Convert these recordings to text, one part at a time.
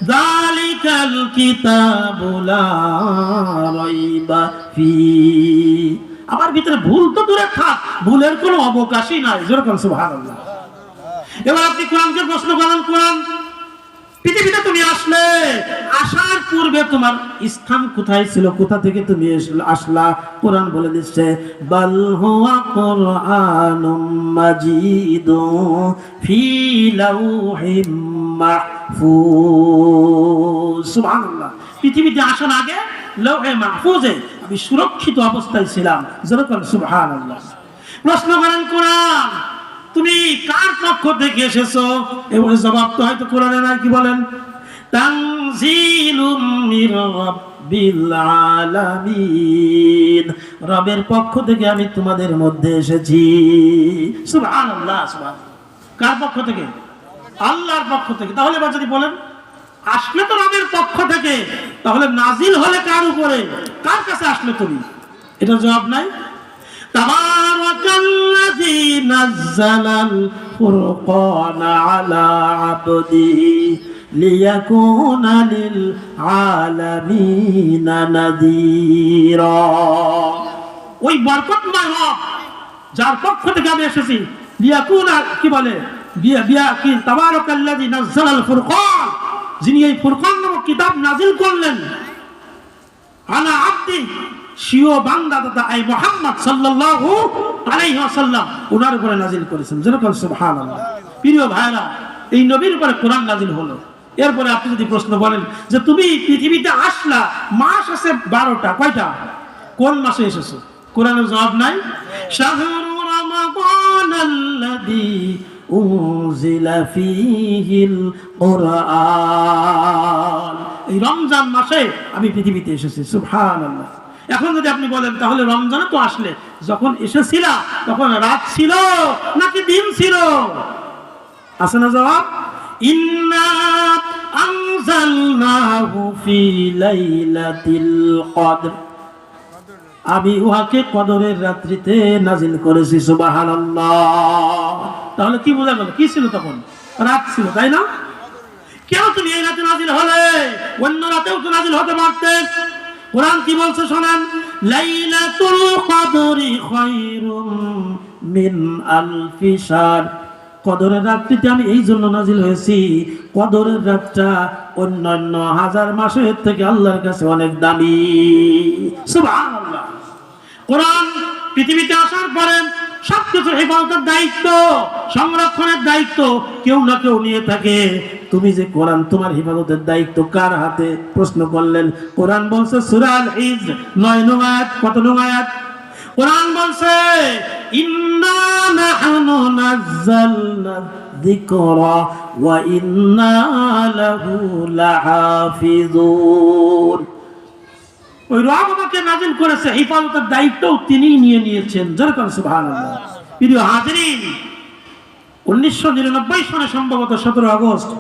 যালিকাল কিতাবু লা রাইবা ফি। আমার ভিতরে ভুল তো দূরে থাক, ভুলের কোনো অবকাশই নাই। যেরকম সুবহানাল্লাহ। এবার আপনি কোরআনকে প্রশ্ন করেন, কোরআন পৃথিবীতে তুমি আসলে, আসার পূর্বে তোমার স্থান কোথায় ছিল, কোথা থেকে তুমি আসলা? কোরআন বলে দিচ্ছে বাল হুয়া কুরআনুম মাজিদুন ফি লাউহিম মাহফুজ। সুবহানাল্লাহ। পৃথিবীতে আসার আগে লাউহে মাহফুজে আমি সুরক্ষিত অবস্থায় ছিলাম। যেরকম সুবহানাল্লাহ। প্রশ্ন করেন কোরআন তুমি কার পক্ষ থেকে এসেছো? এবারে জবাব তো হয়তো কোরআনে নাই। কি বলেন? তানজিলুম মির রাব্বিল আলামিন, রবের পক্ষ থেকে আমি তোমাদের মধ্যে এসেছি। সুবহানাল্লাহ, সুবহানাল্লাহ। কার পক্ষ থেকে? আল্লাহর পক্ষ থেকে। তাহলে এবার যদি বলেন আসলে তো রবের পক্ষ থেকে, তাহলে নাজিল হলে কার উপরে, কার কাছে আসলে তুমি? এটা জবাব নাই। তাবারাকাল্লাযী নাযালাল ফুরকানা আলা আবদিহি লিয়াকুনা লিল আলামিনা নাযীরা। ওই বরকতময় রব যার পক্ষ থেকে আমি এসেছি, লিয়াকুনা কি বলে, বিয়া কি তাবারাকাল্লাযী নাযালাল ফুরকান, যিনি এই ফুরকান নামক কিতাব নাযিল করলেন আলা আবদি, সিও বান্দা তথা এই মুহাম্মদ সাল্লাল্লাহু আলাইহি ওয়াসাল্লাম ওনার উপরে নাযিল করেছেন। যেরকম সুবহানাল্লাহ। প্রিয় ভাইরা, এই নবীর উপরে কোরআন নাযিল হলো। এরপরে আপনি যদি প্রশ্ন বলেন যে তুমি পৃথিবীতে আসলা, মাস আছে 12টা, কয়টা? কোন মাসে এসেছো? কোরআনের জবাব নাই। শাহরু রমাদানাল্লাযী উনজিলা ফীহিল কুরআন, এই রমজান মাসে আমি পৃথিবীতে এসেছি। সুবহানাল্লাহ। এখন যদি আপনি বলেন তাহলে রমজানে তো আসলে, যখন এসেছিলা তখন রাত ছিল নাকি দিন ছিল? আছে না জবাব? ইন্না আনজালনাহু ফি লাইলাতিল কদর, আমি উহাকে কদরের রাত্রিতে নাজিল করেছি। সুবহানাল্লাহ। তাহলে কি বোঝা গেল? কি ছিল তখন? রাত ছিল, তাই না? কেন তুমি এই রাতে নাজিল হলে? অন্য রাতেও তো নাজিল হতে পারতে। কোরআন কি বলছে শোনেন, লাইলাতুল কদরি খায়রুম মিন আলফি শাহর, কদরের রাতটিতে আমি এই জন্য নাজিল হয়েছি, কদরের রাতটা অন্যান্য হাজার মাসের থেকে আল্লাহর কাছে অনেক দামি। সুবহানাল্লাহ। কোরআন পৃথিবীতে আসার পরে সবকিছু হেফাজতের দায়িত্ব, সংরক্ষণের দায়িত্ব কেউ না কেউ নিয়ে থাকে। তুমি যে কোরআন, তোমার হেফাজতের দায়িত্ব কার হাতে? প্রশ্ন করলেন। কোরআন বলছে সূরা আল হিজর 9 নং আয়াত। কত নং আয়াত? কোরআন বলছে ইন্না নাহনু নাযালনা যিকরা ওয়া ইন্না লাহু লাহাফিজুন। ওই রব আমাকে নাজিল করেছে, হেফাজতের দায়িত্বও তিনিই নিয়ে নিয়েছেন। যেরকম সুবহানাল্লাহ। প্রিয় হাজিরিন, 1999 সালে সম্ভবত 17 আগস্ট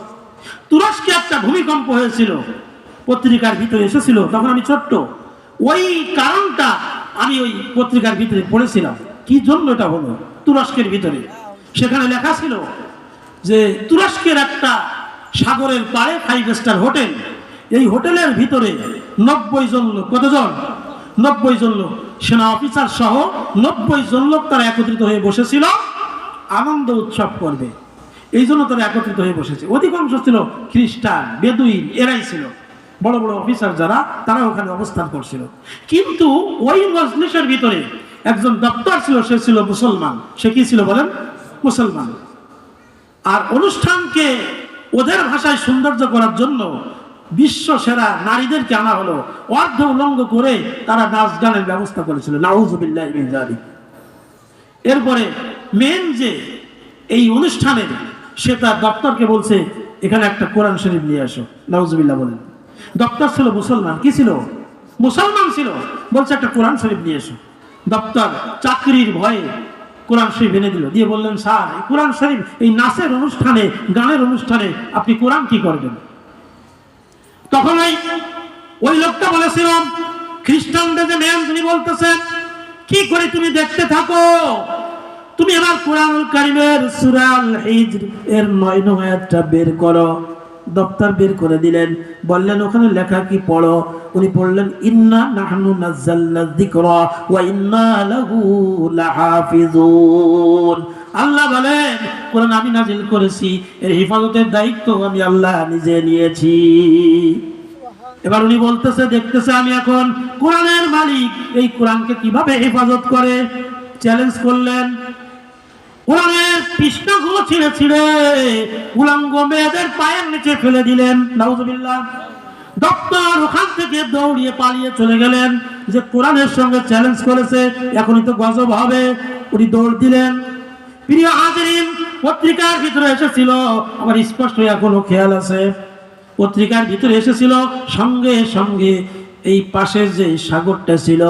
তুরস্কে একটা ভূমিকম্প হয়েছিল। পত্রিকার ভিতরে এসেছিল, তখন আমি ছোট্ট। ওই কারণটা আমি ওই পত্রিকার ভিতরে পড়েছিলাম, কি জন্য এটা হলো তুরস্কের ভিতরে। সেখানে লেখা ছিল যে তুরস্কের একটা সাগরের পাড়ে 5 স্টার হোটেল, এই হোটেলের ভিতরে 90 জন লোক, কতজন? 90 জন লোক, সেনা অফিসার সহ 90 জন লোক তারা একত্রিত হয়ে বসেছিল, আনন্দ উৎসব করবে। এই জন্য তারা একত্রিত হয়ে বসেছে। অধিকাংশ ছিল খ্রিস্টান, বেদুইন, এরাই ছিল। বড় বড় অফিসার যারা, তারা ওখানে অবস্থান করছিল। কিন্তু ওই মজলিসের ভিতরে একজন দপ্তর ছিল, সে ছিল মুসলমান। সে কি ছিল বলেন? মুসলমান। আর অনুষ্ঠানকে ওদের ভাষায় সৌন্দর্য করার জন্য বিশ্ব সেরা নারীদেরকে আনা হলো, অর্ধ উলঙ্গ করে তারা নাচ গানের ব্যবস্থা করেছিল। নাউযুবিল্লাহি মিন যালিক। এরপরে মেন যে এই অনুষ্ঠানের, সে তার দপ্তরকে বলছে এখানে একটা কোরআন শরীফ নিয়ে আসো। নাউযুবিল্লাহ বলেন। দপ্তর ছিল মুসলমান, কি ছিল? মুসলমান ছিল। বলছে একটা কোরআন শরীফ নিয়ে এসো। দপ্তর চাকরির ভয়ে কোরআন শরীফ এনে দিল, দিয়ে বললেন স্যার, এই কোরআন শরীফ এই নাচের অনুষ্ঠানে, গানের অনুষ্ঠানে আপনি কোরআন কি করবেন? তখন ওই লোকটা বলেছিলাম, খ্রিস্টানদের যে মেন, তিনি বলতেছেন কি করে তুমি দেখতে থাকো, তুমি এবার কোরআনুল কারীমের সূরা আল হিজর এর 9 নং আয়াতটা বের করো। দপ্তর বের করে দিলেন, বললেন ওখানে লেখা কি পড়ো। উনি পড়লেন ইন্না নাহনু নাযালনা যিকরা ওয়া ইন্না লাহু লাহাফিজুন। আল্লাহ বলেন কোরআন আমি নাজিল করেছি, এর হেফাজতের দায়িত্ব আমি আল্লাহ নিজে নিয়েছি। এবার উনি বলতেছে, দেখতেছে আমি এখন কোরআনের মালিক, এই কোরআনকে কিভাবে হেফাজত করে চ্যালেঞ্জ করলেন। কোরআনের পৃষ্ঠাগুলো ছিঁড়ে ছিঁড়ে উলঙ্গ মেয়েদের পায়ের নিচে ফেলে দিলেন। নাউজুবিল্লাহ। ডক্টর ওখান থেকে দৌড়িয়ে পালিয়ে চলে গেলেন, যে কোরআনের সঙ্গে চ্যালেঞ্জ করেছে এখনই তো গজব হবে। উনি দৌড় দিলেন। প্রিয় হাজিরিন, পত্রিকার ভিতরে এসেছিল, আমার স্পষ্ট এখনো খেয়াল আছে, পত্রিকার ভিতরে এসেছিল সঙ্গে সঙ্গে এই পাশের যে সাগরটা ছিল,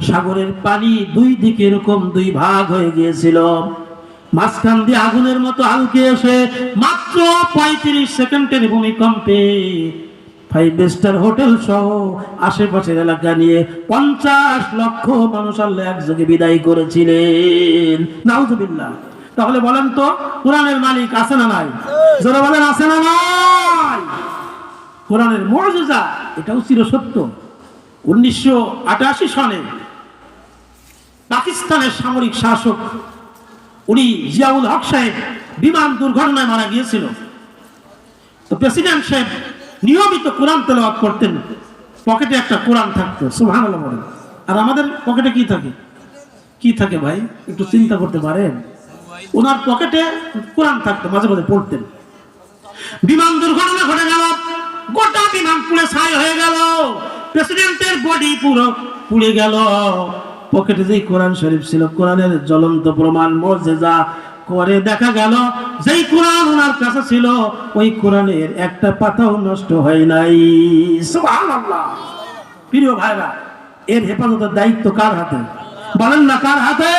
সাগরের পানি দুই দিকে এরকম দুই ভাগ হয়ে গিয়েছিল। মাঝখান দিয়ে আগুনের মতো আলকে এসে মাত্র 35 সেকেন্ডের ভূমিকম্পে 5 স্টার হোটেল সহ আশেপাশের এলাকা নিয়ে 50 লক্ষ মানুষ আল্লাহ একযোগে বিদায় করেছিলেন। নাউজুবিল্লাহ। তাহলে বলেন তো কোরআনের মালিক আছে না নাই? যারা বলেন আছে না নাই? কোরআনের মুজিজা এটাও চিরসত্য। 1988 সনে পাকিস্তানের সামরিক শাসক উনি জিয়াউল হক সাহেব বিমান দুর্ঘটনায় মারা গিয়েছিল। তো প্রেসিডেন্ট সাহেব নিয়মিত কোরআন তেলাওয়াত করতেন, পকেটে একটা কোরআন থাকতো। সুবহানাল্লাহ বলেন। আর আমাদের পকেটে কি থাকে? কি থাকে ভাই একটু চিন্তা করতে পারেন? ওনার পকেটে কোরআন থাকতো, মাঝে মাঝে পড়তেন। বিমান দুর্ঘটনা ঘটে গেল, গোটা বিমান পুড়ে ছাই হয়ে গেল, প্রেসিডেন্টের বডি পুরো পুড়ে গেল। পকেটে যেই কোরআন শরীফ ছিল, কোরআনের জ্বলন্ত প্রমাণ মুজিজা করে দেখা গেল যেই কোরআন ওনার কাছে ছিল ওই কোরআনের একটা পাতাও নষ্ট হয় নাই। সুবহানাল্লাহ। প্রিয় ভাইরা, এর হেফাজতের দায়িত্ব কার হাতে? বলেন না কার হাতে?